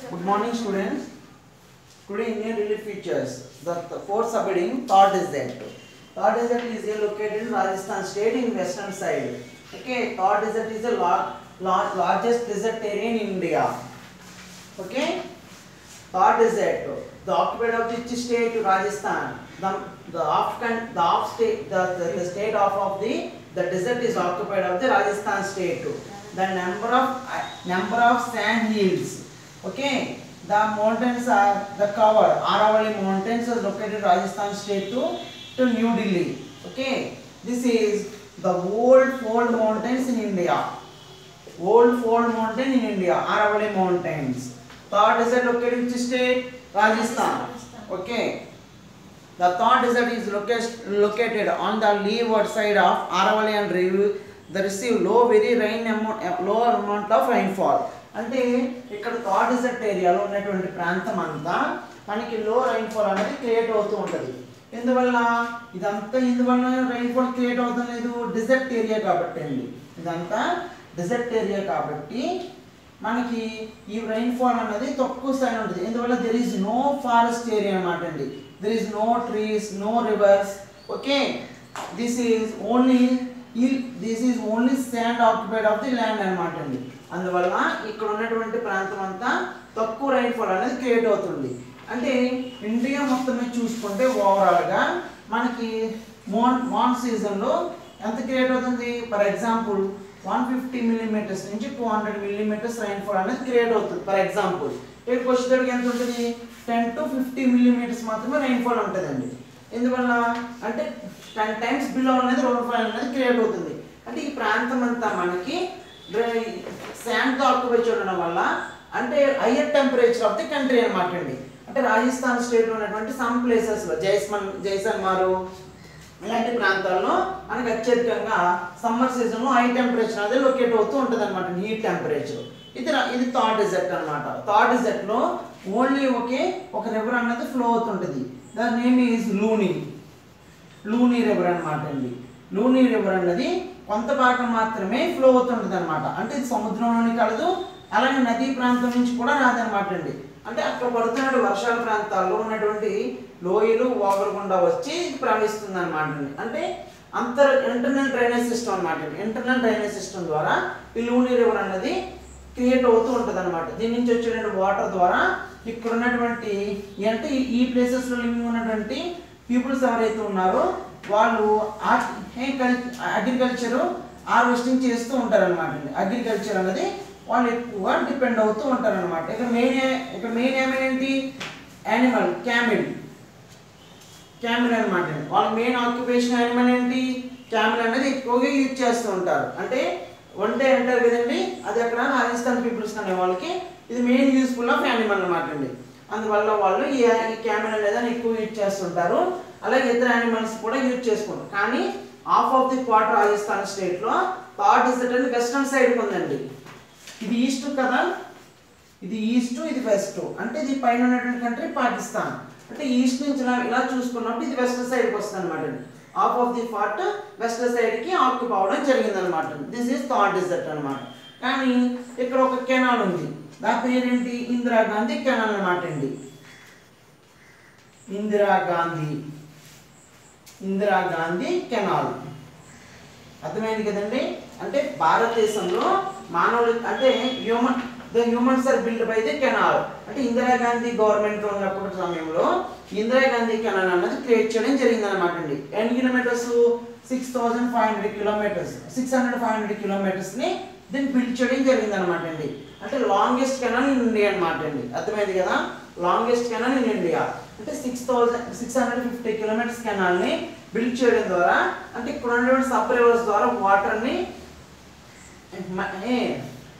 Good morning, students. Today Indian relief features the fourth subheading Thar Desert. Thar Desert is located in Rajasthan state in western side. Okay, Thar Desert is the largest desert area in India. Okay, Thar Desert, the occupied of which state? Rajasthan. The state of the desert is occupied of the Rajasthan state. The number of sand hills. Okay, the mountains are the covered. Aravalli mountains is located in Rajasthan state to New Delhi. Okay, this is the old fold mountains in India. Old fold mountain in India, Aravalli mountains. Thar Desert located in which state? Rajasthan. Okay, the Thar Desert is located on the leeward side of Aravalli and they receive low amount of rainfall. అంటే ఇక్కడ Thar dessert ఏరియాలో ఉన్నటువంటి ప్రాంతం అంతా మనకి లో rainfall అనేది create అవుతూ ఉంటుంది. ఎందువల్ల రైన్ఫాల్ క్రియేట్ అవుతుంది లేదు, డెజర్ట్ ఏరియా కాబట్టి అండి. ఇదంతా డెజర్ట్ ఏరియా కాబట్టి మనకి ఈ రైన్ఫాల్ అనేది తక్కువ స్థాయి ఉంటుంది. ఎందువల్ల there is no forest area అన్నమాట అండి. There is no trees, no rivers. Okay, this is only sand occupied of the land అన్నమాట అండి. అందువల్ల ఇక్కడ ఉన్నటువంటి ప్రాంతం అంతా తక్కువ రైన్ఫాల్ అనేది క్రియేట్ అవుతుంది. అంటే ఇండియా మొత్తం చూసుకుంటే ఓవరాల్గా మనకి మాన్ సీజన్లో ఎంత క్రియేట్ అవుతుంది? ఫర్ ఎగ్జాంపుల్ 150 మిల్లీమీటర్స్ నుంచి 200 మిల్లీమీటర్స్ రైన్ఫాల్ అనేది క్రియేట్ అవుతుంది. ఫర్ ఎగ్జాంపుల్ ఇక్కడికి వచ్చేటప్పటికి ఎంత ఉంటుంది? 10 to 50 మిల్లీమీటర్స్ మాత్రమే రైన్ఫాల్ ఉంటుందండి. ఎందువల్ల అంటే 10 times బిలో అనేది రైన్ఫాల్ అనేది క్రియేట్ అవుతుంది. అంటే ఈ ప్రాంతం అంతా మనకి శాండ్తో ఆక్యుపై చేయడం వల్ల అంటే higher temperature of the country అనమాట అండి. అంటే రాజస్థాన్ స్టేట్లో ఉన్నటువంటి సమ్ ప్లేసెస్లో జైసల్మారు ఇలాంటి ప్రాంతాల్లో మనకి అత్యధికంగా సమ్మర్ సీజన్లో హై టెంపరేచర్ అనేది లొకేట్ అవుతూ ఉంటుంది అనమాట, హీట్ టెంపరేచర్. ఇది థార్ డెజర్ట్ అనమాట. థార్ డెజర్ట్లో ఓన్లీ ఒక రివర్ అనేది ఫ్లో అవుతుంటుంది. దాని నేమ్ ఈజ్ లూనీ రివర్ అనమాట అండి. లూనీ రివర్ అన్నది కొంత భాగం మాత్రమే ఫ్లో అవుతుంటుంది అనమాట. అంటే ఇది సముద్రంలోని కలదు, అలాగే నదీ ప్రాంతం నుంచి కూడా రాదనమాట అండి. అంటే అక్కడ పడుతున్న వర్షాల ప్రాంతాల్లో ఉన్నటువంటి లోయలు వాగులు గుండా వచ్చి ప్రవహిస్తుంది అనమాట అండి. అంటే ఇంటర్నల్ డ్రైనేజ్ సిస్టమ్ అనమాట అండి. ఇంటర్నల్ డ్రైనేజ్ సిస్టమ్ ద్వారా ఈ లూనీ రివర్ అన్నది క్రియేట్ అవుతూ ఉంటుంది అనమాట. దీని నుంచి వచ్చేటువంటి వాటర్ ద్వారా ఇక్కడ ఉన్నటువంటి అంటే ఈ ప్లేసెస్లో లివింగ్ ఉన్నటువంటి పీపుల్స్ ఎవరైతే ఉన్నారో వాళ్ళు అగ్రికల్చర్ హార్వెస్టింగ్ చేస్తూ ఉంటారు అనమాట అండి. అగ్రికల్చర్ అనేది వాళ్ళు ఎక్కువ డిపెండ్ అవుతూ ఉంటారు అనమాట. ఇక్కడ మెయిన్ ఏమేంటి? యానిమల్ క్యామిల్ అనమాట అండి. వాళ్ళ మెయిన్ ఆక్యుపేషన్ యానిమల్ ఏంటి? క్యామిల్ అనేది ఎక్కువగా యూజ్ చేస్తూ ఉంటారు. అంటే ఒంటే అంటారు కదండి, అది అక్కడ రాజస్థాన్ పీపుల్స్ అనే వాళ్ళకి ఇది మెయిన్ యూస్ఫుల్ ఆఫ్ యానిమల్ అనమాట అండి. అందువల్ల వాళ్ళు ఈ క్యామిల్ అనేది ఎక్కువ యూజ్ చేస్తుంటారు. అలాగే ఇతర యానిమల్స్ కూడా యూజ్ చేసుకుంటారు. కానీ half of the part Rajasthan స్టేట్లో థార్ డెజర్ట్ అనేది వెస్టర్న్ సైడ్కి ఉందండి. ఇది ఈస్ట్ కదా, ఇది ఈస్ట్, ఇది వెస్ట్. అంటే ఇది పైన ఉన్నటువంటి కంట్రీ పాకిస్తాన్. అంటే ఈస్ట్ నుంచి ఇలా చూసుకున్నప్పుడు ఇది వెస్టర్న్ సైడ్కి వస్తుంది అనమాట. Half of the part western సైడ్కి ఆక్యుపై అవడం జరిగింది అనమాట. దిస్ ఈస్ థార్ డెజర్ట్ అనమాట. కానీ ఇక్కడ ఒక కెనాల్ ఉంది, దాని పేరేంటి? ఇందిరాగాంధీ కెనాల్ అనమాట అండి. ఇందిరాగాంధీ కెనాల్ అర్థమైంది కదండి. అంటే భారతదేశంలో మానవులు అంటే humans are build by the canal. అంటే ఇందిరాగాంధీ గవర్నమెంట్ ఉన్నప్పుడు సమయంలో ఇందిరాగాంధీ కెనాల్ అన్నది క్రియేట్ చేయడం జరిగింది అనమాట అండి. ఎన్ని కిలోమీటర్స్? 6,500 కిలోమీటర్స్, 600-500 కిలోమీటర్స్ని దీన్ని బిల్డ్ చేయడం జరిగింది అనమాట అండి. అంటే లాంగెస్ట్ కెనాల్ ఇన్ ఇండియా అనమాట అండి. అర్థమైంది కదా, లాంగెస్ట్ కెనాల్ ఇన్ ఇండియా. అంటే 650 కిలోమీటర్స్ కెనాల్ని బిల్డ్ చేయడం ద్వారా అంటే ఇక్కడ ఉన్నటువంటి సబ్ రివర్స్ ద్వారా వాటర్ని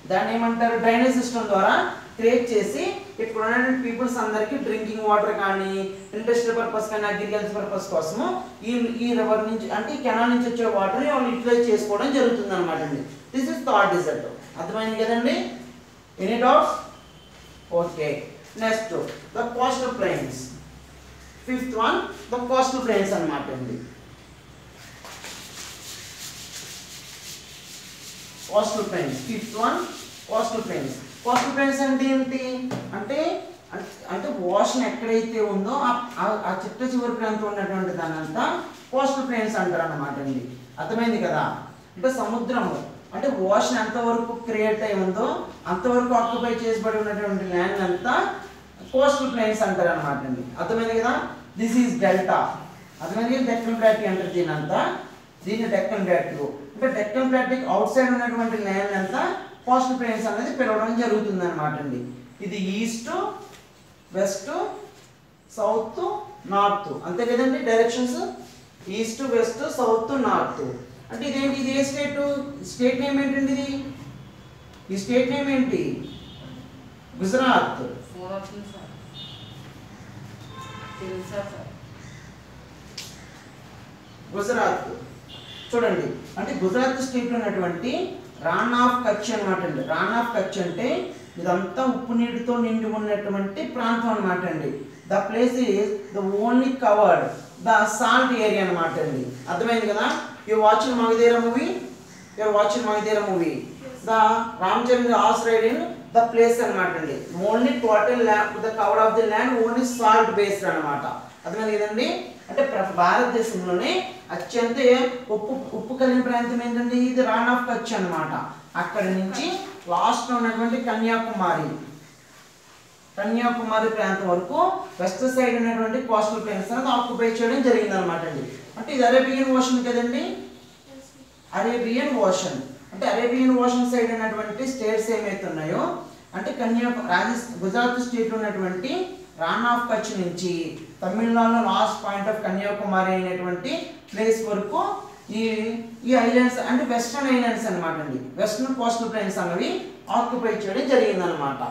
దాన్ని ఏమంటారు? డ్రైనేజ్ సిస్టమ్ ద్వారా క్రియేట్ చేసి ఇక్కడ ఉన్నటువంటి పీపుల్స్ అందరికీ డ్రింకింగ్ వాటర్ కానీ ఇండస్ట్రియల్ పర్పస్ కానీ అగ్రికల్చర్ పర్పస్ కోసము ఈ రివర్ నుంచి అంటే ఈ కెనాల్ నుంచి వచ్చే వాటర్ని వాళ్ళు యూటిలైజ్ చేసుకోవడం జరుగుతుంది అనమాట అండి. This is Thar desert. అర్థమైంది కదండి? Any doubts? Okay, next the coastal plains. Fifth one the coastal plains అనమాట అండి. Coastal plains. Fifth one coastal plains. Coastal plains అంటే ఏంటి? అంటే ఓషన్ ఎక్కడైతే ఉందో ఆ చిట్ట చివరి ప్రాంతం ఉన్నటువంటి దాని అంతా కోస్టల్ ప్లేన్స్ అంటారు అన్నమాట అండి. అర్థమైంది కదా? అంటే సముద్రము అంటే ఓషన్ ఎంతవరకు క్రియేట్ అయి ఉందో అంతవరకు ఆక్యుపై చేసిబడి ఉన్నటువంటి ల్యాండ్ అంతా కోస్టల్ ప్లేన్స్ అంటారు అనమాట అండి. అర్థమైంది కదా? This is delta. అర్థమైంది? డెక్కన్ ప్లాట్యూ అంటారు దీనంతా. దీన్ని డెక్కన్ ప్లాట్యూ అంటే డెక్కన్ ప్లాట్యూకి అవుట్ సైడ్ ఉన్నటువంటి ల్యాండ్ అంతా కోస్టల్ ప్లేన్స్ అనేది పిలవడం జరుగుతుంది అనమాట అండి. ఇది ఈస్ట్, వెస్ట్, సౌత్, నార్త్, అంతే కదండి directions. East, west, south, north. అంటే ఇదేంటి? ఇది ఏ స్టేట్? స్టేట్ నేమ్ ఏంటండి ఇది? ఈ స్టేట్ నేమ్ ఏంటి? గుజరాత్. గుజరాత్ చూడండి. అంటే గుజరాత్ స్టేట్ లో ఉన్నటువంటి రాన్ ఆఫ్ కచ్ అనమాట అండి. రాన్ ఆఫ్ కచ్ అంటే ఇదంతా ఉప్పు నీటితో నిండి ఉన్నటువంటి ప్రాంతం అనమాట అండి. The place is the only covered the salt area అనమాట అండి. అర్థమైంది కదా? You watching Magadheera movie, you watching Magadheera movie. The Ram Charan horse ride in the place అనమాట అండి. Only total the cover of the land only salt based అనమాట. అర్థమైంది కదండి? అంటే భారతదేశంలోనే అత్యంత ఉప్పు కలిగిన ప్రాంతం ఏంటండి? ఇది రాన్ ఆఫ్ కచ్ అనమాట. అక్కడి నుంచి లాస్ట్ లో ఉన్నటువంటి కన్యాకుమారి ప్రాంతం వరకు వెస్ట్ సైడ్ ఉన్నటువంటి కోస్టల్ ప్లేన్స్ అనేది ఆక్యుపై చేయడం జరిగింది అనమాట అండి. అంటే ఇది అరేబియన్ ఓషన్ కదండి. అరేబియన్ ఓషన్ అంటే అరేబియన్ ఓషన్ సైడ్ ఉన్నటువంటి స్టేట్స్ ఏమైతే ఉన్నాయో అంటే గుజరాత్ స్టేట్ లో ఉన్నటువంటి రాన్ ఆఫ్ కచ్ నుంచి తమిళనాడులో లాస్ట్ పాయింట్ ఆఫ్ కన్యాకుమారి అనేటువంటి ప్లేస్ వరకు ఈ ఐలాండ్స్ అంటే వెస్టర్న్ ఐలాండ్స్ అనమాట అండి. వెస్టర్న్ కోస్టల్ ప్లేన్స్ అనేవి ఆక్యుపై చేయడం జరిగింది అనమాట.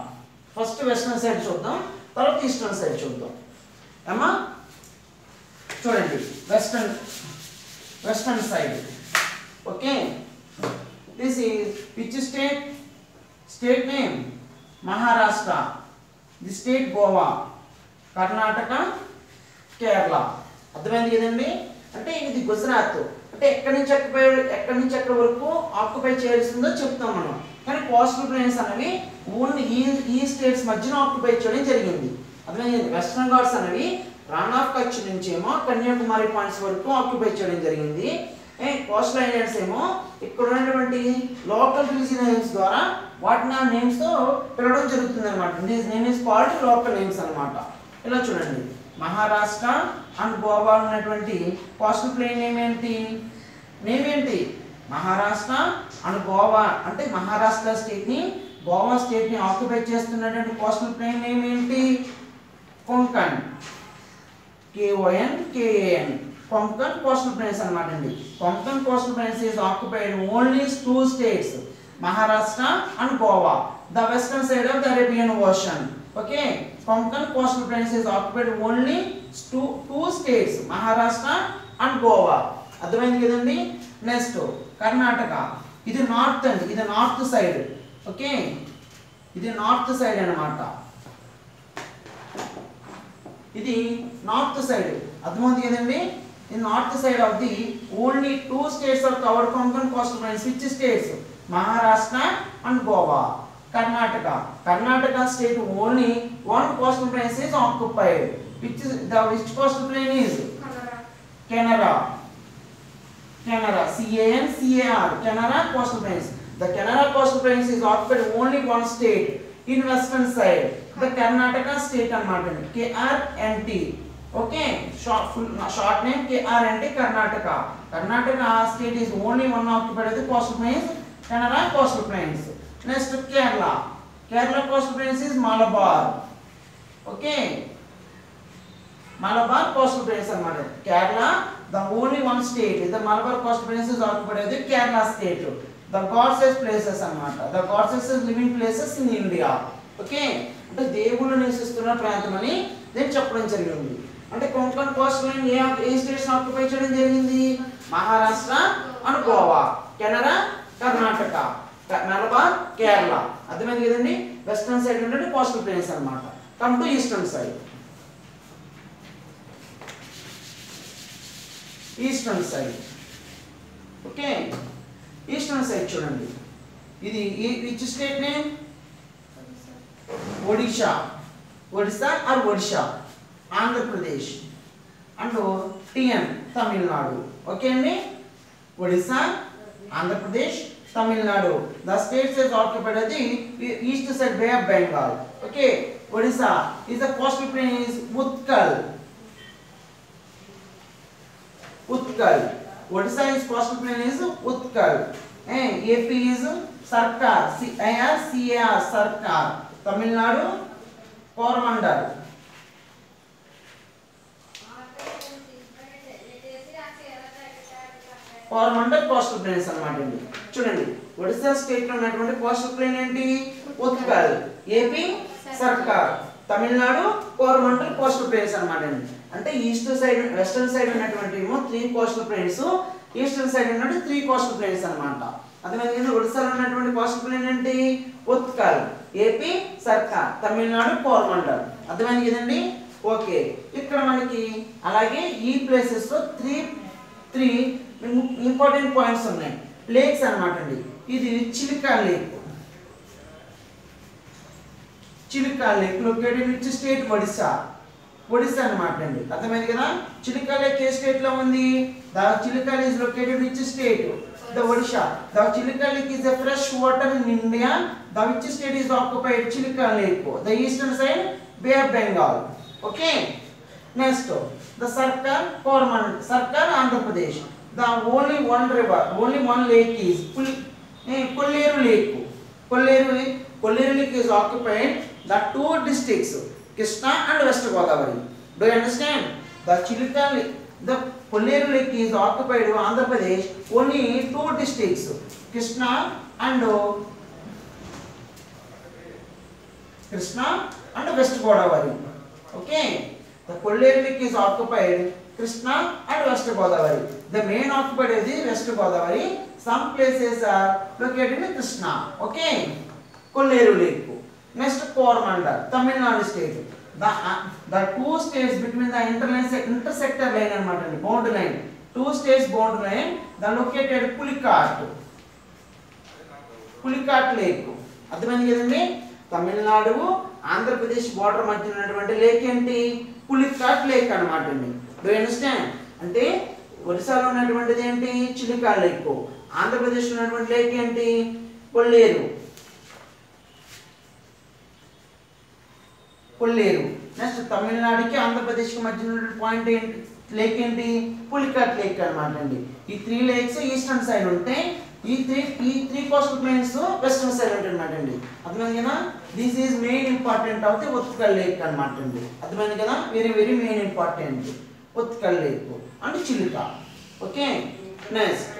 ఫస్ట్ వెస్టర్న్ సైడ్ చూద్దాం, తర్వాత ఈస్టర్న్ సైడ్ చూద్దాం. ఏమా చూడండి western side. Okay, this is which state name? Maharashtra. The state Goa, Karnataka, Kerala. అర్థమైంది కదండి? అంటే ఇది గుజరాత్. అంటే ఎక్కడి నుంచి ఎక్కడి వరకు ఆక్యుపై చేస్తుందో చెప్తాం మనం. కానీ కోస్టల్ ప్లేన్స్ అనేవి ఓన్లీ ఈ స్టేట్స్ మధ్యన ఆక్యుపై చేయడం జరిగింది. అర్థమైంది? వెస్టర్న్ ఘాట్స్ అనేవి రాన్ ఆఫ్ కచ్ నుంచి ఏమో కన్యాకుమారి పాయింట్స్ వరకు ఆక్యుపై చేయడం జరిగింది. కోస్టల్ ఐలాండ్స్ ఏమో ఇక్కడ ఉన్నటువంటి లోకల్ రీజనల్ నేమ్స్ ద్వారా వాటిని ఆ నేమ్స్ తో పిలవడం జరుగుతుంది అనమాట. These name is called local names అనమాట. ఇలా చూడండి, మహారాష్ట్ర అండ్ గోవా ఉన్నటువంటి కోస్టల్ ప్లేన్ నేమ్ ఏంటి? మహారాష్ట్ర అండ్ గోవా. అంటే మహారాష్ట్ర స్టేట్ ని గోవా స్టేట్ ని ఆక్యుపై చేస్తున్నటువంటి కోస్టల్ ప్లేన్ నేమ్ ఏంటి? Konkan. KONKAN. Konkan coastal planes అనమాట అండి. Konkan coastal planes is occupied only 2 states, Maharashtra and Goa, the western side of the Arabian Ocean. Okay, Konkan coastal plains is occupied only 2 states, Maharashtra and Goa. అర్థమైంది కదండి? Next Karnataka. ఇది north అండి, ఇది north side. Okay, ఇది north side అన్నమాట. ఇది north side. అర్థమవుతుంది కదండి? In north side of the only 2 states are covered Konkan coastal plains. Which states? Maharashtra and Goa. Karnataka state only one coastal plain is occupied. Which coastal plain is? Canara. CANCAR. Canara coastal plains. The Canara coastal plains is occupied only one state in western side. The Karnataka state anamata. KRNT. Okay, short name KRNT, Karnataka state is only one occupied of the coastal plains, Canara coastal plains. Next Kerala coastal plains is Malabar. Okay, Malabar coastal plains anamata. Kerala, the only one state, the Malabar coastal plains is occupied of the Kerala state. The goddess places anamata. The goddess is living places in India. Okay, అంటే దేవుళ్ళు నివసిస్తున్న ప్రాంతం అని నేను చెప్పడం జరిగింది. అంటే Konkan coastal line ఏ స్టేట్స్ ఆక్యుపై చేయడం జరిగింది? మహారాష్ట్ర అండ్ గోవా, కెనరా, కర్ణాటక, మలబార్, కేరళ. అర్థమైంది కదండి? వెస్టర్న్ సైడ్ ఉండే కోస్టల్ ప్లేన్స్ అన్నమాట. Come to eastern side. Okay, eastern side చూడండి. ఇది which state name? Odisha. Orissa or Odisha Andhra Pradesh and TN Tamil Nadu. Okay అండి, Orissa, Andhra Pradesh, Tamil Nadu. The states is occupied at the east side Bay of Bengal. Okay, Odisha is the coastal plain is Utkal. Utkal. Odisha is coastal plain is Utkal. And AP is Sarkar, CAR, Sarkar. Tamil Nadu, Coromandel. Coromandel coastal plains అన్నమాట అండి. చూడండి, Odisha state లో ఉన్నటువంటి coastal plane ఏంటి? Utkal. AP సర్కార్. Tamil Nadu Coromandel coastal plains అన్నమాట అండి. అంటే ఈస్ట్ సైడ్ వెస్టర్న్ సైడ్ ఉన్నటువంటి ఏమో 3 కోస్టల్ ప్లేన్స్, ఈస్టర్న్ సైడ్ ఉన్నటువంటి 3 కోస్టల్ ప్లేన్స్ అన్నమాట. అదేవిధంగా ఒడిశాలో ఉన్నటువంటి కోస్టల్ ప్లేన్ ఏంటి? ఉత్కల్, ఏపీ సర్కార్, తమిళనాడు కోరమండల్. అర్థమైంది కదండి? ఓకే, ఇక్కడ మనకి అలాగే ఈ ప్లేసెస్ లో 3 ఇంపార్టెంట్ పాయింట్స్ ఉన్నాయి. లేక్స్ అన్నమాట అండి. ఇది Chilika lake. Chilika lake located which state? Odisha. Odisha అన్నమాట అండి. అర్థమైంది కదా? చిలికా లేక్ ఏ స్టేట్ లో ఉంది? The Chilika lake is located which state? The Odisha. The Chilika lake is a fresh water in India. The which state is occupied Chilika lake? The eastern side bay of Bengal. Okay, next the Sarkar Coromandel. సర్కార్ Andhra Pradesh. The only one river, only one lake is Kolleru Lake. Kolleru Lake is occupied the 2 districts, Krishna and West Godavari. Do you understand? The Chilika Lake, the Kolleru Lake is occupied by Andhra Pradesh only 2 districts, Krishna and West Godavari. Okay, the Kolleru Lake is occupied Krishna and West Godavari. The main occupied is the West Godavari. Some places are located in Krishna. Okay, Kolleru Lake. Next, Coromandel, Tamil Nadu state. The 2 states between the intersector line and boundary line. 2 states boundary line. The located Pulicat Lake. అర్థమైంది కదండి? Tamil Nadu Andhra Pradesh border మధ్య ఉన్నటువంటి lake ఏంటి? Pulicat lake అన్నమాట అండి. Do you understand? అంటే ఒడిశాలో ఉన్నటువంటిది ఏంటి? చిలికా లేక్. ఆంధ్రప్రదేశ్ లో ఉన్నటువంటి లేక్ ఏంటి? కొల్లేరు. నెక్స్ట్ తమిళనాడుకి ఆంధ్రప్రదేశ్కి మధ్య ఉన్నటువంటి పాయింట్ ఏంటి? లేక్ ఏంటి? పులికాట్ లేక్ అన్నమాట అండి. ఈ 3 లేక్స్ ఈస్టర్న్ సైడ్ ఉంటాయి. ఈ 3 కోస్టల్ ప్లేన్స్ వెస్టర్న్ సైడ్ ఉంటాయి అన్నమాట అండి. అర్థమైంది కదా? This is main important of the Utkal lake అన్నమాట అండి. అర్థమైంది కదా? Very very main important Utkal lake and Chilika. Okay, next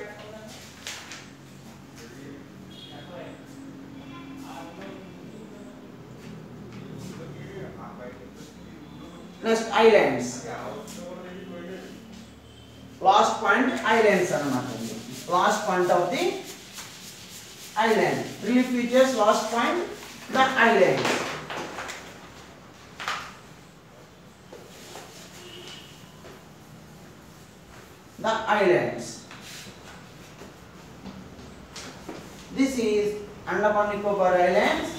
islands. Last point islands అన్నమాట అండి. Last point of the island. Relief features last point the islands. The islands. This is Andaman Nicobar Islands.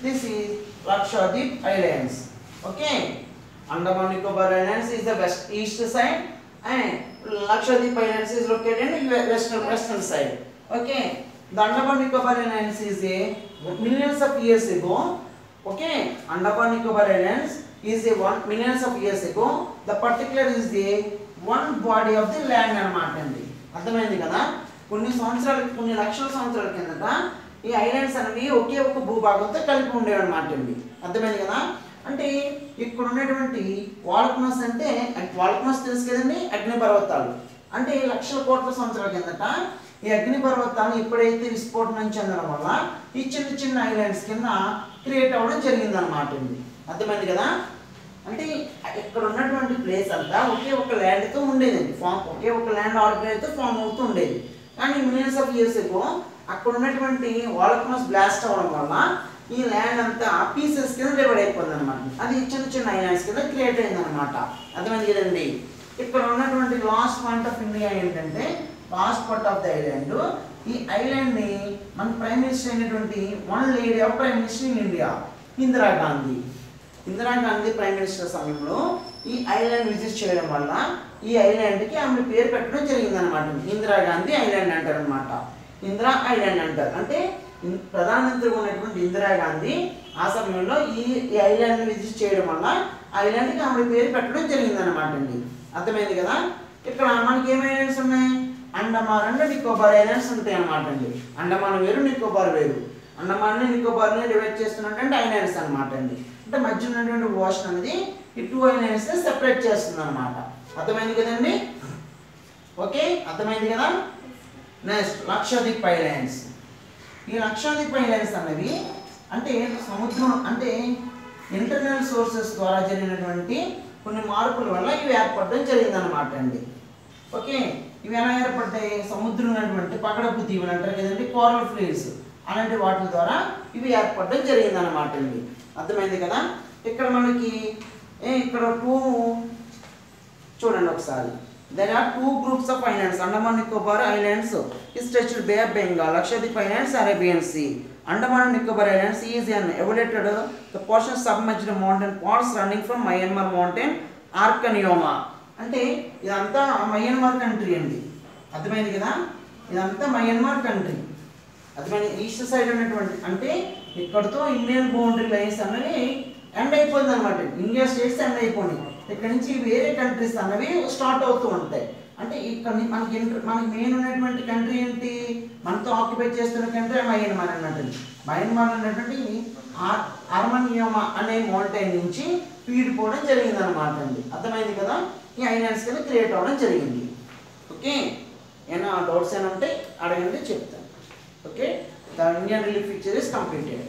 This is Lakshadweep Islands. Okay, Andaman Nicobar Islands is the east side and Lakshadweep Islands is located in western side. Okay, the Andaman Nicobar Islands is a millions of years ago. Okay, Andaman Nicobar Islands is a millions of years ago. The particular is the one body of the land అన్నమాట అండి. అర్థమైంది కదా? కొన్ని లక్షల సంవత్సరాల కిందట ఈ islands అనేవి ఒకే ఒక భూభాగంతో కలిపి ఉండేవి అన్నమాట అండి. అర్థమైంది కదా? అంటే ఇక్కడ ఉన్నటువంటి వాల్కనోస్ అంటే వాల్కనోస్ తెలుసు కదండి, అగ్నిపర్వతాలు. అంటే లక్షల కోట్ల సంవత్సరాల కిందట ఈ అగ్నిపర్వతాలు ఎప్పుడైతే విస్ఫోటనం చెందడం వల్ల ఈ చిన్న చిన్న ఐలాండ్స్ కింద క్రియేట్ అవ్వడం జరిగిందన్నమాట అండి. అర్థమైంది కదా? అంటే ఇక్కడ ఉన్నటువంటి ప్లేస్ అంతా ఒకే ఒక ల్యాండ్తో ఉండేదండి. ఒకే ఒక ల్యాండ్ ఆర్గనైజ్తో ఫామ్ అవుతూ ఉండేది. కానీ మిలియన్స్ ఆఫ్ ఇయర్స్ ఎగో అక్కడ ఉన్నటువంటి వాల్కనోస్ బ్లాస్ట్ అవ్వడం వల్ల ఈ ల్యాండ్ అంతా పీసెస్ కింద డివైడ్ అయిపోయింది అనమాట. అది చిన్న చిన్న ఐలాండ్స్ కింద క్రియేట్ అయింది అనమాట. అర్థమైంది కదండి? ఇక్కడ ఉన్నటువంటి లాస్ట్ పాయింట్ ఆఫ్ ఇండియా ఏంటంటే last part of the island. ఈ ఐలాండ్ని మన ప్రైమ్ మినిస్టర్ అయినటువంటి one lady of prime minister in India Indira Gandhi. Indira Gandhi prime minister సమయంలో ఈ ఐలాండ్ విజిట్ చేయడం వల్ల ఈ ఐలాండ్కి ఆమె పేరు పెట్టడం జరిగిందనమాట. ఇందిరాగాంధీ ఐలాండ్ అంటారు అనమాట. ఇందిరా ఐలాండ్ అంటారు. అంటే ప్రధానమంత్రిగా ఉన్నటువంటి ఇందిరాగాంధీ ఆ సమయంలో ఈ ఐలాండ్ విజిట్ చేయడం వల్ల ఐలాండ్కి ఆమె పేరు పెట్టడం జరిగిందనమాట అండి. అర్థమైంది కదా. ఇక్కడ మనకి ఏం ఐలాండ్స్ ఉన్నాయి? అండమాన్ అండ్ నికోబార్ ఐలాండ్స్ ఉంటాయి అన్నమాట అండి. అండమాన్ వేరు, నికోబార్ వేరు. అండమాన్ని నికోబార్ని డివైడ్ చేస్తున్నటువంటి ఐలాండ్స్ అనమాట అండి. అంటే మధ్య ఉన్నటువంటి ఓషన్ అనేది ఈ 2 ఐలాండ్స్ సెపరేట్ చేస్తుంది అనమాట. అర్థమైంది కదండి. ఓకే, అర్థమైంది కదా. Next Lakshadweep islands. ఈ లక్షద్వీప్ ఐలాండ్స్ అనేవి అంటే సముద్రం అంటే ఇంటర్నల్ సోర్సెస్ ద్వారా జరిగినటువంటి కొన్ని మార్పుల వల్ల ఇవి ఏర్పడడం జరిగిందనమాట అండి. ఓకే, ఇవి ఎలా ఏర్పడ్డాయి? సముద్రం ఉన్నటువంటి పగడపు దీవులు అంటారు కదండి, కోరల్ ఫ్లీట్స్, అలాంటి వాటి ద్వారా ఇవి ఏర్పడడం జరిగిందనమాట అండి. అర్థమైంది కదా. ఇక్కడ మనకి ఇక్కడ 2 చూడండి ఒకసారి. There are 2 groups of islands, Andaman Nicobar Islands, stretched Bay of Bengal, Lakshadweep Islands, Arabian Sea. Andaman and Nicobar Islands is an elevated the portion submerged mountain parts running from Myanmar mountain Arkanyoma. అంటే ఇదంతా Myanmar country అండి. అర్థమైంది కదా. ఇదంతా Myanmar country. అర్థమైంది. East side ఉన్నటువంటి అంటే ఇక్కడతో ఇండియన్ బౌండరీ లైన్స్ అనేవి ఎండ్ అయిపోయింది అనమాట. ఇండియా స్టేట్స్ ఎండ్ అయిపోయినాయి. ఇక్కడ నుంచి వేరే కంట్రీస్ అనేవి స్టార్ట్ అవుతూ ఉంటాయి. అంటే ఇక్కడ మనకి మెయిన్ ఉన్నటువంటి కంట్రీ ఏంటి? మనతో ఆక్యుపై చేస్తున్న కంట్రీ మయన్మార్ అన్నట్టు. మయన్మార్ అన్నటువంటి అర్మనియోమా అనే మౌంటైన్ నుంచి పీడిపోవడం జరిగింది అనమాట అండి. అర్థమైంది కదా. ఈ ఐలాండ్స్ కింద క్రియేట్ అవ్వడం జరిగింది. ఓకే, ఏమైనా డౌట్స్ ఏమైనా ఉంటే అడగండి, చెప్తాను. Okay, the Indian relief picture is completed.